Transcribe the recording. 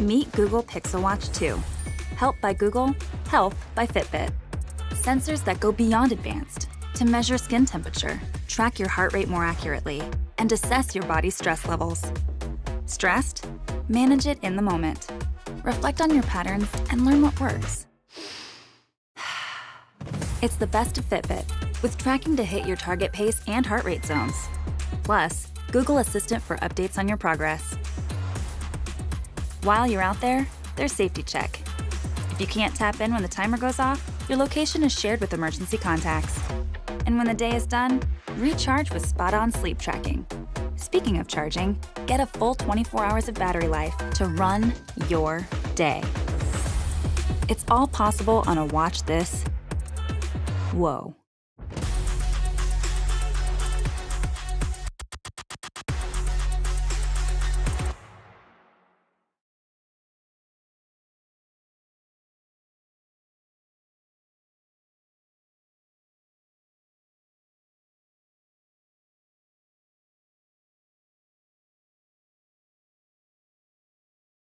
Meet Google Pixel Watch 2. Help by Google, Health by Fitbit. Sensors that go beyond advanced to measure skin temperature, track your heart rate more accurately, and assess your body's stress levels. Stressed? Manage it in the moment. Reflect on your patterns and learn what works. It's the best of Fitbit, with tracking to hit your target pace and heart rate zones. Plus, Google Assistant for updates on your progress. While you're out there, there's Safety Check. If you can't tap in when the timer goes off, your location is shared with emergency contacts. And when the day is done, recharge with spot-on sleep tracking. Speaking of charging, get a full 24 hours of battery life to run your day. It's all possible on a watch this. Whoa.